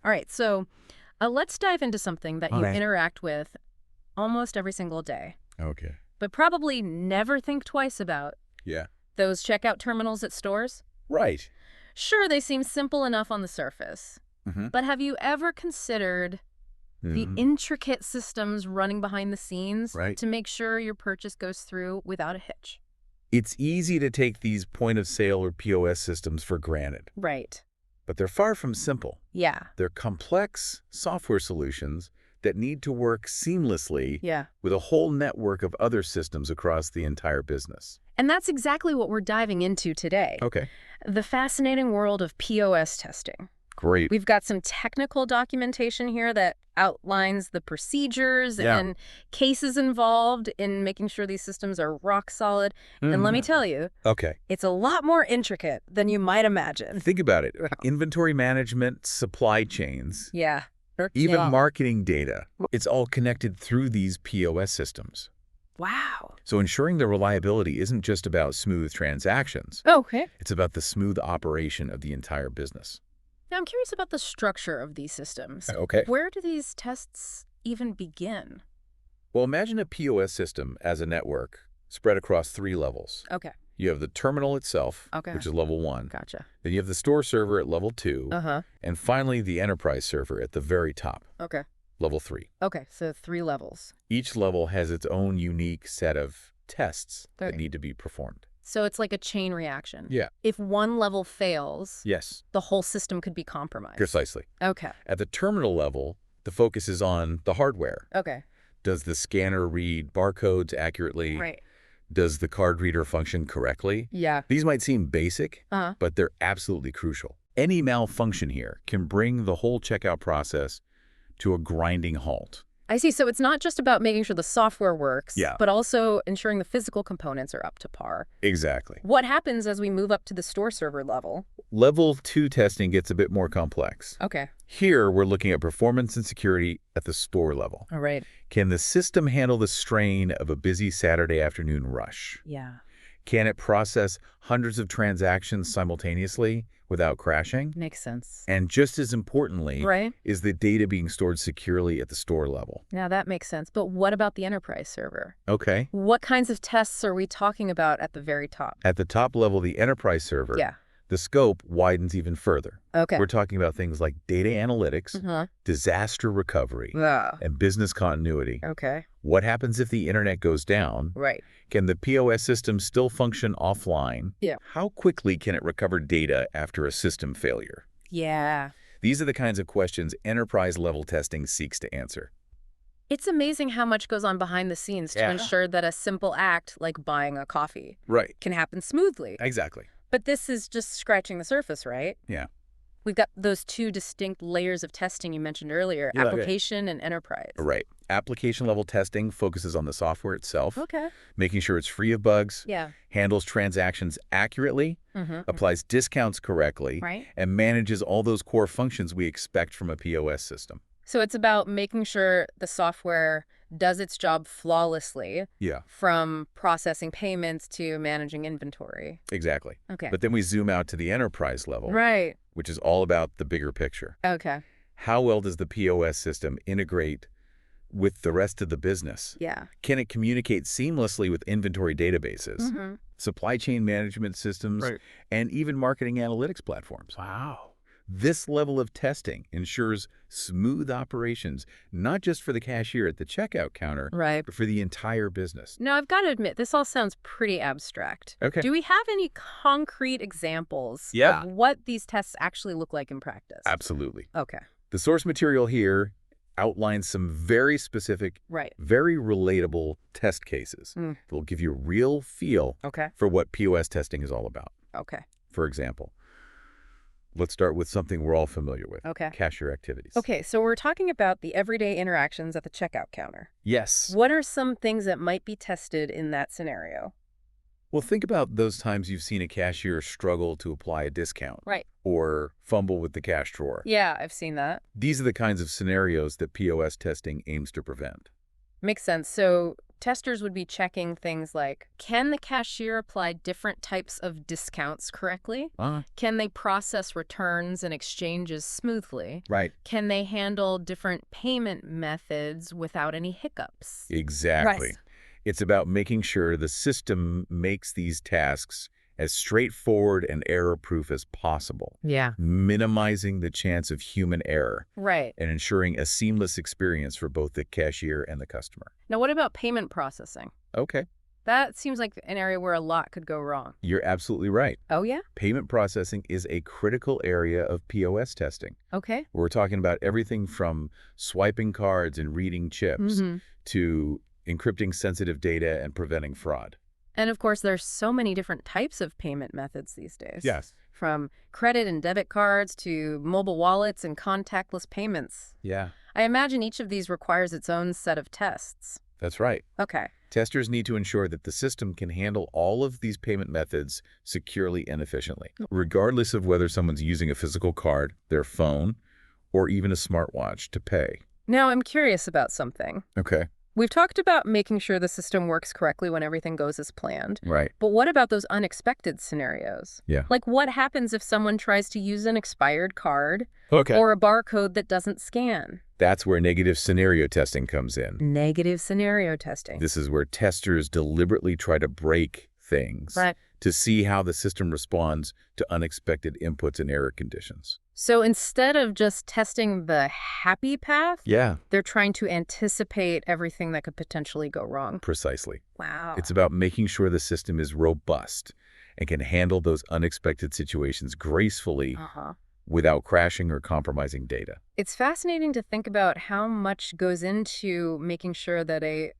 All right, so let's dive into something that you Okay. interact with almost every single day, Okay. but probably never think twice about. Yeah. Those checkout terminals at stores? Right. Sure, they seem simple enough on the surface, Mm-hmm. but have you ever considered the intricate systems running behind the scenes Right. to make sure your purchase goes through without a hitch? It's easy to take these point-of-sale or POS systems for granted, Right. but they're far from simple. Yeah. They're complex software solutions that need to work seamlessly Yeah. with a whole network of other systems across the entire business. And that's exactly what we're diving into today. Okay. The fascinating world of POS testing. Great. We've got some technical documentation here that outlines the procedures and cases involved in making sure these systems are rock solid. And let me tell you, Okay. it's a lot more intricate than you might imagine. Think about it. Inventory management, supply chains, Yeah. even marketing data. It's all connected through these POS systems. Wow. So ensuring the reliability isn't just about smooth transactions. Okay. It's about the smooth operation of the entire business. Now, I'm curious about the structure of these systems. Okay. Where do these tests even begin? Well, imagine a POS system as a network spread across 3 levels. Okay. You have the terminal itself, Okay. which is level 1. Gotcha. Then you have the store server at level 2. Uh-huh. And finally, the enterprise server at the very top, Okay. level 3. Okay, so 3 levels. Each level has its own unique set of tests that Right. need to be performed. So it's like a chain reaction. Yeah. If one level fails, Yes, the whole system could be compromised. precisely. Okay. At the terminal level, the focus is on the hardware. Okay. Does the scanner read barcodes accurately? Right. Does the card reader function correctly? Yeah. These might seem basic, Uh-huh. but they're absolutely crucial. Any malfunction here can bring the whole checkout process to a grinding halt. I see. So it's not just about making sure the software works, Yeah. but also ensuring the physical components are up to par. Exactly. What happens as we move up to the store server level? Level 2 testing gets a bit more complex. Okay. Here, we're looking at performance and security at the store level. All right. Can the system handle the strain of a busy Saturday afternoon rush? Yeah. Can it process hundreds of transactions simultaneously without crashing? Makes sense. And just as importantly, Right. is the data being stored securely at the store level? Now that makes sense. But what about the enterprise server? Okay. What kinds of tests are we talking about at the very top? At the top level, the enterprise server, Yeah. the scope widens even further. Okay. We're talking about things like data analytics, Uh-huh. disaster recovery, Yeah. and business continuity. Okay. What happens if the internet goes down? Right. Can the POS system still function offline? Yeah. How quickly can it recover data after a system failure? Yeah. These are the kinds of questions enterprise-level testing seeks to answer. It's amazing how much goes on behind the scenes to Yeah. ensure that a simple act like buying a coffee Right. can happen smoothly. Exactly. But this is just scratching the surface, right? Yeah. We've got those 2 distinct layers of testing you mentioned earlier, Yeah, okay. application and enterprise. Right. Application-level testing focuses on the software itself, Okay. making sure it's free of bugs, Yeah. handles transactions accurately, applies discounts correctly, Right. and manages all those core functions we expect from a POS system. So it's about making sure the software does its job flawlessly, Yeah, from processing payments to managing inventory. exactly. Okay. But then we zoom out to the enterprise level, Right. which is all about the bigger picture. Okay. How well does the POS system integrate with the rest of the business? Yeah. Can it communicate seamlessly with inventory databases, supply chain management systems, and even marketing analytics platforms? Wow. This level of testing ensures smooth operations, not just for the cashier at the checkout counter, Right. but for the entire business. Now, I've got to admit, this all sounds pretty abstract. Okay. Do we have any concrete examples Yeah. of what these tests actually look like in practice? Absolutely. Okay. The source material here outlines some very specific, Right. very relatable test cases that will give you a real feel Okay. for what POS testing is all about. Okay. For example, let's start with something we're all familiar with. Okay. Cashier activities. Okay, so we're talking about the everyday interactions at the checkout counter. Yes. What are some things that might be tested in that scenario? Well, think about those times you've seen a cashier struggle to apply a discount. Right. Or fumble with the cash drawer. Yeah, I've seen that. These are the kinds of scenarios that POS testing aims to prevent. Makes sense. So testers would be checking things like, can the cashier apply different types of discounts correctly? Can they process returns and exchanges smoothly? Right. Can they handle different payment methods without any hiccups? Exactly. Right. It's about making sure the system makes these tasks as straightforward and error-proof as possible. Yeah. Minimizing the chance of human error. Right. And ensuring a seamless experience for both the cashier and the customer. Now, what about payment processing? Okay. That seems like an area where a lot could go wrong. You're absolutely right. Oh, yeah? Payment processing is a critical area of POS testing. Okay. We're talking about everything from swiping cards and reading chips to encrypting sensitive data and preventing fraud. And of course, there's so many different types of payment methods these days. Yes. From credit and debit cards to mobile wallets and contactless payments. Yeah. I imagine each of these requires its own set of tests. That's right. Okay. Testers need to ensure that the system can handle all of these payment methods securely and efficiently, regardless of whether someone's using a physical card, their phone, or even a smartwatch to pay. Now, I'm curious about something. Okay. We've talked about making sure the system works correctly when everything goes as planned. Right. But what about those unexpected scenarios? Yeah. Like what happens if someone tries to use an expired card Okay. or a barcode that doesn't scan? That's where negative scenario testing comes in. Negative scenario testing. This is where testers deliberately try to break things to see how the system responds to unexpected inputs and error conditions. So instead of just testing the happy path, they're trying to anticipate everything that could potentially go wrong. Precisely. Wow. It's about making sure the system is robust and can handle those unexpected situations gracefully without crashing or compromising data. It's fascinating to think about how much goes into making sure that a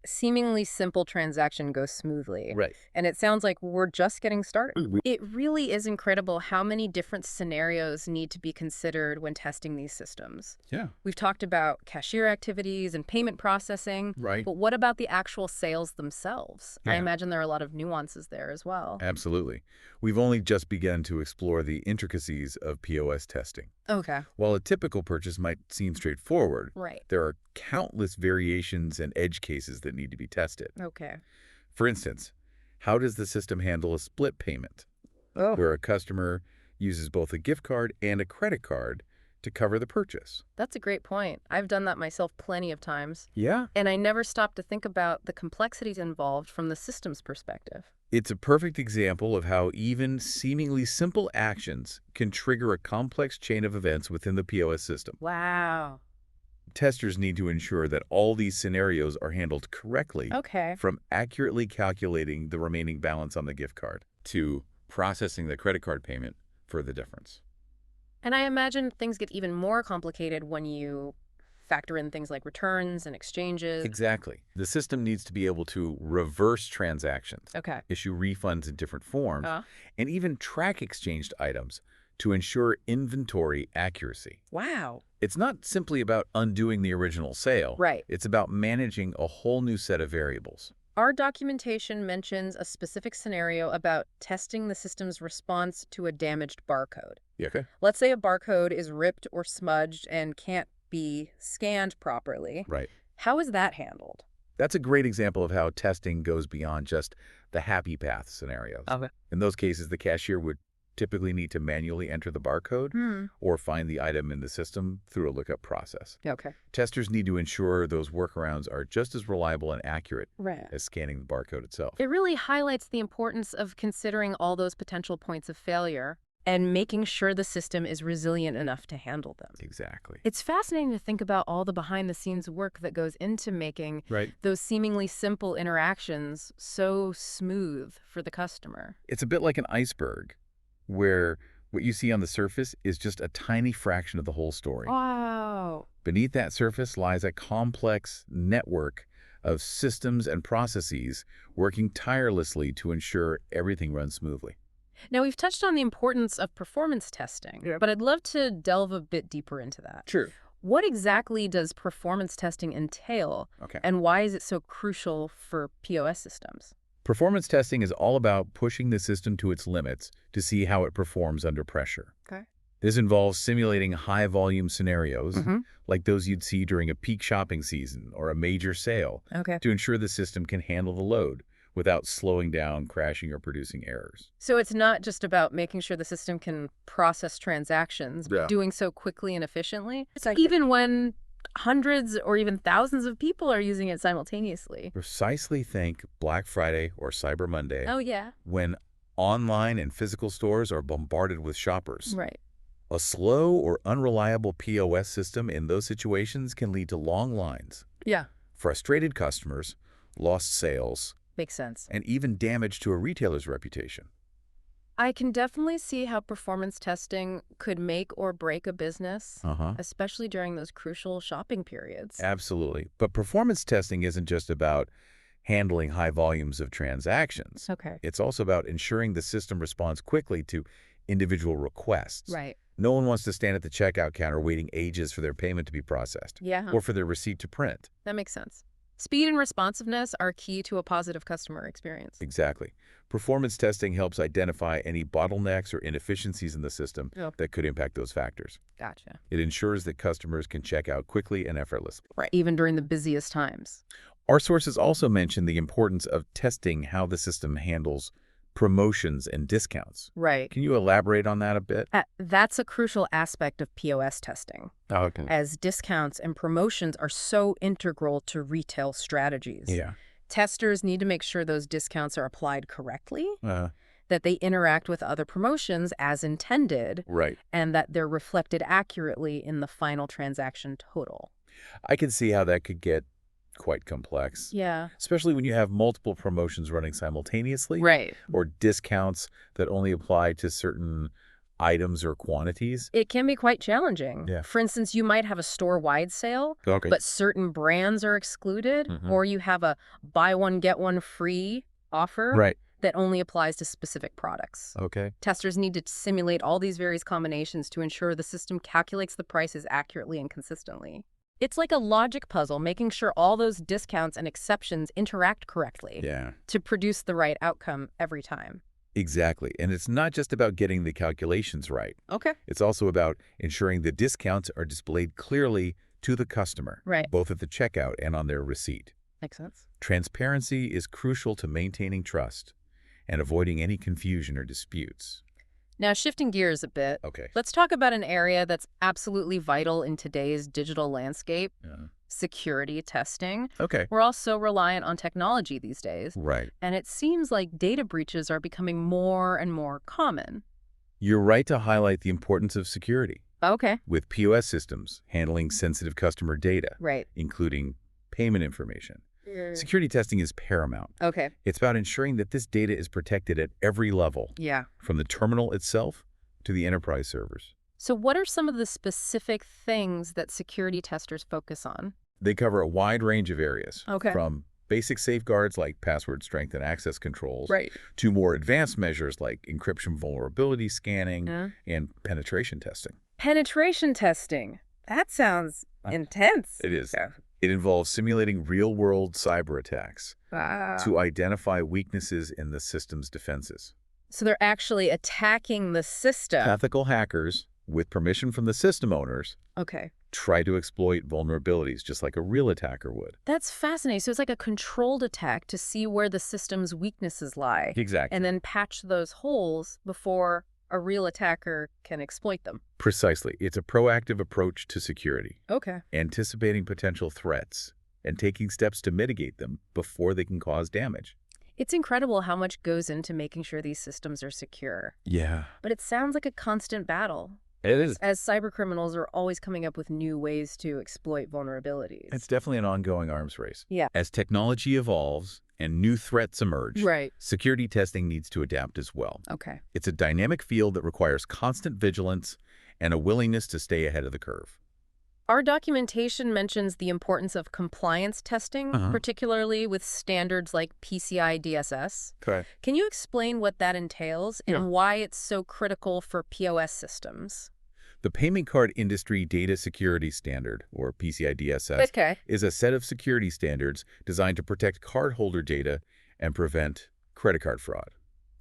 seemingly simple transaction goes smoothly. Right. And it sounds like we're just getting started. It really is incredible how many different scenarios need to be considered when testing these systems. Yeah. We've talked about cashier activities and payment processing. Right. But what about the actual sales themselves? Yeah. I imagine there are a lot of nuances there as well. Absolutely. We've only just begun to explore the intricacies of POS testing. Okay. While a typical purchase might seem straightforward, Right. there are countless variations and edge cases that need to be tested. Okay. For instance, how does the system handle a split payment, where a customer uses both a gift card and a credit card to cover the purchase? That's a great point. I've done that myself plenty of times. Yeah. And I never stopped to think about the complexities involved from the system's perspective. It's a perfect example of how even seemingly simple actions can trigger a complex chain of events within the POS system. Wow. Testers need to ensure that all these scenarios are handled correctly, Okay. from accurately calculating the remaining balance on the gift card to processing the credit card payment for the difference. And I imagine things get even more complicated when you factor in things like returns and exchanges. Exactly. The system needs to be able to reverse transactions, Okay. issue refunds in different forms, and even track exchanged items to ensure inventory accuracy. Wow. It's not simply about undoing the original sale. Right. It's about managing a whole new set of variables. Our documentation mentions a specific scenario about testing the system's response to a damaged barcode. Yeah, okay. Let's say a barcode is ripped or smudged and can't be scanned properly. Right. How is that handled? That's a great example of how testing goes beyond just the happy path scenarios. Okay. In those cases, the cashier would typically need to manually enter the barcode or find the item in the system through a lookup process. Okay. Testers need to ensure those workarounds are just as reliable and accurate Right. as scanning the barcode itself. It really highlights the importance of considering all those potential points of failure and making sure the system is resilient enough to handle them. Exactly. It's fascinating to think about all the behind-the-scenes work that goes into making those seemingly simple interactions so smooth for the customer. It's a bit like an iceberg, where what you see on the surface is just a tiny fraction of the whole story. Wow. Beneath that surface lies a complex network of systems and processes working tirelessly to ensure everything runs smoothly. Now, we've touched on the importance of performance testing, but I'd love to delve a bit deeper into that. Sure. What exactly does performance testing entail, and why is it so crucial for POS systems? Performance testing is all about pushing the system to its limits to see how it performs under pressure. Okay. This involves simulating high-volume scenarios, Mm-hmm. like those you'd see during a peak shopping season or a major sale, Okay. to ensure the system can handle the load without slowing down, crashing, or producing errors. So it's not just about making sure the system can process transactions, but Yeah. doing so quickly and efficiently. It's like even when hundreds or even thousands of people are using it simultaneously. Precisely think Black Friday or Cyber Monday, Oh, yeah. when online and physical stores are bombarded with shoppers. Right. A slow or unreliable POS system in those situations can lead to long lines, Yeah. frustrated customers, lost sales, Makes sense. and even damage to a retailer's reputation. I can definitely see how performance testing could make or break a business, especially during those crucial shopping periods. Absolutely. But performance testing isn't just about handling high volumes of transactions. Okay. It's also about ensuring the system responds quickly to individual requests. Right. No one wants to stand at the checkout counter waiting ages for their payment to be processed Yeah. or for their receipt to print. That makes sense. Speed and responsiveness are key to a positive customer experience. Exactly. Performance testing helps identify any bottlenecks or inefficiencies in the system that could impact those factors. Gotcha. It ensures that customers can check out quickly and effortlessly. Right. Even during the busiest times. Our sources also mention the importance of testing how the system handles promotions and discounts. Right. Can you elaborate on that a bit? That's a crucial aspect of POS testing, Okay. as discounts and promotions are so integral to retail strategies. Yeah. Testers need to make sure those discounts are applied correctly, Uh, that they interact with other promotions as intended, right. and that they're reflected accurately in the final transaction total. I can see how that could get quite complex. Yeah. Especially when you have multiple promotions running simultaneously. Right. Or discounts that only apply to certain items or quantities. It can be quite challenging. Yeah. For instance, you might have a store-wide sale, Okay. but certain brands are excluded, or you have a buy one, get one free offer Right. that only applies to specific products. Okay. Testers need to simulate all these various combinations to ensure the system calculates the prices accurately and consistently. It's like a logic puzzle, making sure all those discounts and exceptions interact correctly to produce the right outcome every time. Exactly. And it's not just about getting the calculations right. Okay. It's also about ensuring the discounts are displayed clearly to the customer, Right. both at the checkout and on their receipt. Makes sense. Transparency is crucial to maintaining trust and avoiding any confusion or disputes. Now, shifting gears a bit, Okay. let's talk about an area that's absolutely vital in today's digital landscape, security testing. Okay. We're all so reliant on technology these days, Right. and it seems like data breaches are becoming more and more common. You're right to highlight the importance of security. Okay. With POS systems handling sensitive customer data, Right. including payment information, security testing is paramount. Okay. It's about ensuring that this data is protected at every level, Yeah. from the terminal itself to the enterprise servers. So what are some of the specific things that security testers focus on? They cover a wide range of areas, Okay. from basic safeguards like password strength and access controls, Right. to more advanced measures like encryption vulnerability scanning Yeah. and penetration testing. Penetration testing. That sounds intense. It is. It involves simulating real-world cyber attacks to identify weaknesses in the system's defenses. So they're actually attacking the system. Ethical hackers, with permission from the system owners, Okay. try to exploit vulnerabilities just like a real attacker would. That's fascinating. So it's like a controlled attack to see where the system's weaknesses lie. Exactly. And then patch those holes before a real attacker can exploit them. Precisely. It's a proactive approach to security, Okay. anticipating potential threats and taking steps to mitigate them before they can cause damage. It's incredible how much goes into making sure these systems are secure. Yeah. But it sounds like a constant battle, It is. as cybercriminals are always coming up with new ways to exploit vulnerabilities. It's definitely an ongoing arms race. Yeah. As technology evolves and new threats emerge, Right. security testing needs to adapt as well. Okay. It's a dynamic field that requires constant vigilance and a willingness to stay ahead of the curve. Our documentation mentions the importance of compliance testing, particularly with standards like PCI DSS. Correct. Can you explain what that entails and why it's so critical for POS systems? The Payment Card Industry Data Security Standard, or PCI DSS, Okay. is a set of security standards designed to protect cardholder data and prevent credit card fraud.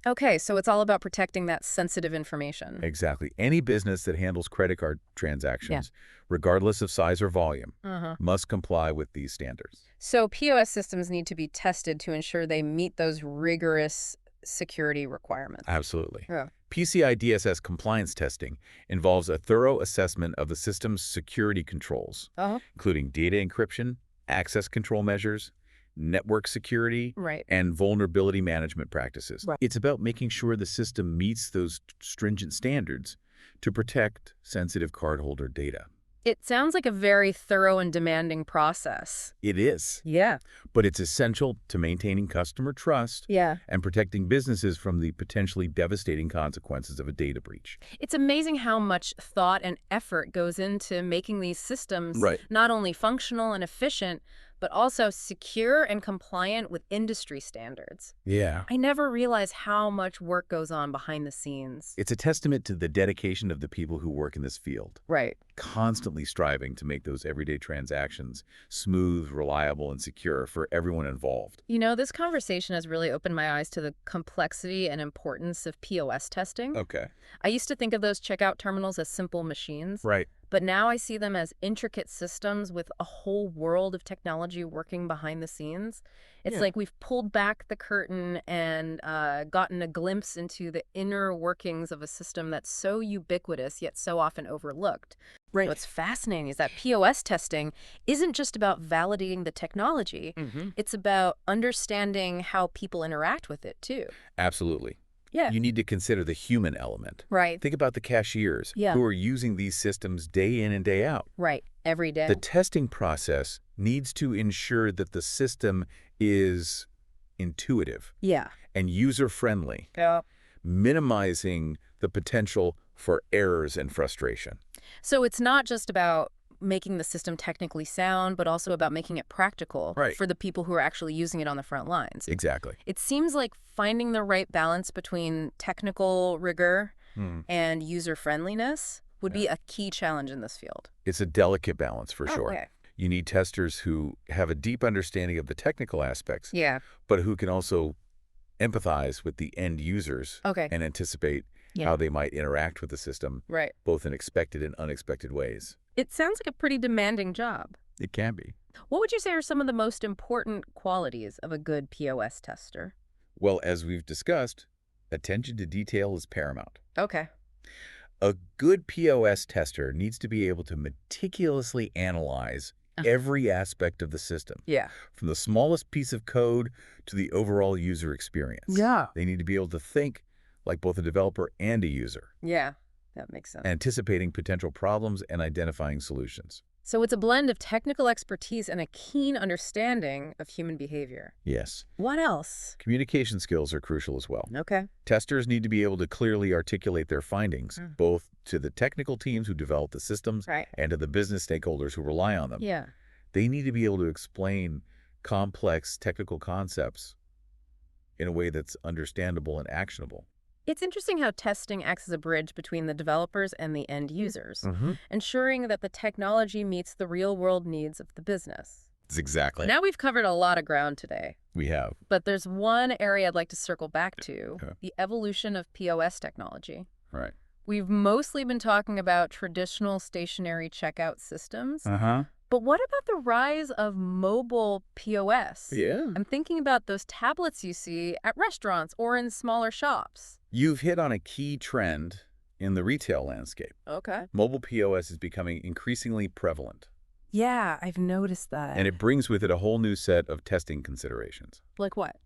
Okay, so it's all about protecting that sensitive information. Exactly. Any business that handles credit card transactions, regardless of size or volume, Uh-huh. must comply with these standards. So POS systems need to be tested to ensure they meet those rigorous security requirements. Absolutely. Yeah. PCI DSS compliance testing involves a thorough assessment of the system's security controls, Uh-huh. including data encryption, access control measures, network security, Right. and vulnerability management practices. Right. It's about making sure the system meets those stringent standards to protect sensitive cardholder data. It sounds like a very thorough and demanding process. It is, Yeah. but it's essential to maintaining customer trust Yeah. and protecting businesses from the potentially devastating consequences of a data breach. It's amazing how much thought and effort goes into making these systems Right. not only functional and efficient, but also secure and compliant with industry standards. Yeah. I never realized how much work goes on behind the scenes. It's a testament to the dedication of the people who work in this field, Right. constantly striving to make those everyday transactions smooth, reliable, and secure for everyone involved. You know, this conversation has really opened my eyes to the complexity and importance of POS testing. Okay. I used to think of those checkout terminals as simple machines, Right. but now I see them as intricate systems with a whole world of technology working behind the scenes. It's Yeah. like we've pulled back the curtain and gotten a glimpse into the inner workings of a system that's so ubiquitous yet so often overlooked. Right. What's fascinating is that POS testing isn't just about validating the technology. It's about understanding how people interact with it, too. Absolutely. Yeah. You need to consider the human element. Right. Think about the cashiers Yeah. who are using these systems day in and day out. Right. Every day. The testing process needs to ensure that the system is intuitive Yeah. and user-friendly, Yeah. minimizing the potential for errors and frustration. So it's not just about making the system technically sound, but also about making it practical Right. for the people who are actually using it on the front lines. Exactly. It seems like finding the right balance between technical rigor Hmm. and user-friendliness would be a key challenge in this field. It's a delicate balance for Oh, sure. okay. You need testers who have a deep understanding of the technical aspects, Yeah. but who can also empathize with the end users Okay. and anticipate how they might interact with the system, Right. both in expected and unexpected ways. It sounds like a pretty demanding job. It can be. What would you say are some of the most important qualities of a good POS tester? Well, as we've discussed, attention to detail is paramount. Okay. A good POS tester needs to be able to meticulously analyze every aspect of the system, Yeah. from the smallest piece of code to the overall user experience. Yeah. They need to be able to think like both a developer and a user, Yeah. That makes sense. anticipating potential problems and identifying solutions. So it's a blend of technical expertise and a keen understanding of human behavior. Yes. What else? Communication skills are crucial as well. Okay. Testers need to be able to clearly articulate their findings, both to the technical teams who develop the systems Right. and to the business stakeholders who rely on them. Yeah. They need to be able to explain complex technical concepts in a way that's understandable and actionable. It's interesting how testing acts as a bridge between the developers and the end users, ensuring that the technology meets the real-world needs of the business. That's exactly. Now we've covered a lot of ground today, We have. but there's one area I'd like to circle back to, Okay. the evolution of POS technology. Right. We've mostly been talking about traditional stationary checkout systems, Uh-huh. but what about the rise of mobile POS? Yeah. I'm thinking about those tablets you see at restaurants or in smaller shops. You've hit on a key trend in the retail landscape. Okay. Mobile POS is becoming increasingly prevalent, Yeah, I've noticed that. and it brings with it a whole new set of testing considerations. Like what?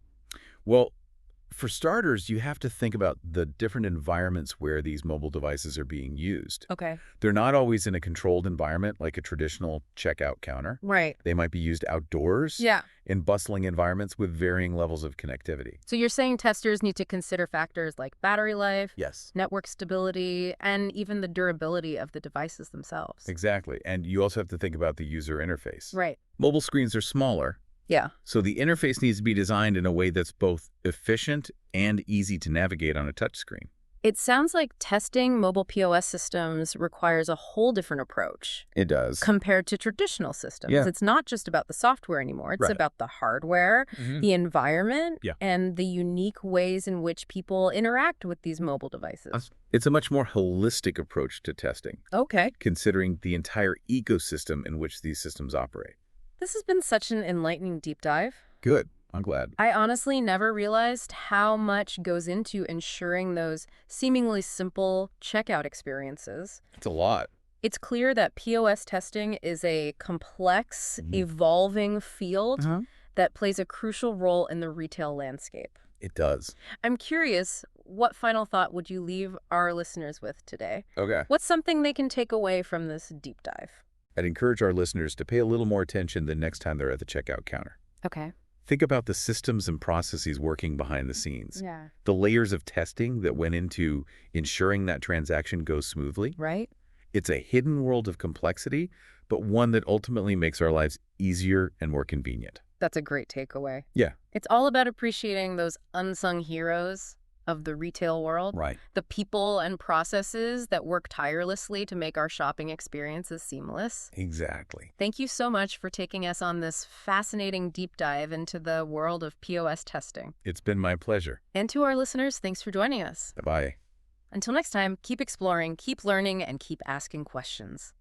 Well, for starters, you have to think about the different environments where these mobile devices are being used. Okay. They're not always in a controlled environment like a traditional checkout counter. Right. They might be used outdoors Yeah. in bustling environments with varying levels of connectivity. So you're saying testers need to consider factors like battery life, Yes. network stability, and even the durability of the devices themselves. Exactly. And you also have to think about the user interface. Right. Mobile screens are smaller, Yeah. so the interface needs to be designed in a way that's both efficient and easy to navigate on a touchscreen. It sounds like testing mobile POS systems requires a whole different approach It does. compared to traditional systems. Yeah. It's not just about the software anymore. It's Right. about the hardware, Hmm. the environment, Yeah. and the unique ways in which people interact with these mobile devices. It's a much more holistic approach to testing, Okay. considering the entire ecosystem in which these systems operate. This has been such an enlightening deep dive. Good. I'm glad. I honestly never realized how much goes into ensuring those seemingly simple checkout experiences. It's a lot. It's clear that POS testing is a complex, evolving field Uh-huh. that plays a crucial role in the retail landscape. It does. I'm curious, what final thought would you leave our listeners with today? Okay. What's something they can take away from this deep dive? I'd encourage our listeners to pay a little more attention the next time they're at the checkout counter. Okay. Think about the systems and processes working behind the scenes. Yeah. The layers of testing that went into ensuring that transaction goes smoothly. Right? It's a hidden world of complexity, but one that ultimately makes our lives easier and more convenient. That's a great takeaway. Yeah. It's all about appreciating those unsung heroes of the retail world, Right. the people and processes that work tirelessly to make our shopping experiences seamless. Exactly. Thank you so much for taking us on this fascinating deep dive into the world of POS testing. It's been my pleasure. And to our listeners, thanks for joining us. Bye. Until next time, keep exploring, keep learning, and keep asking questions.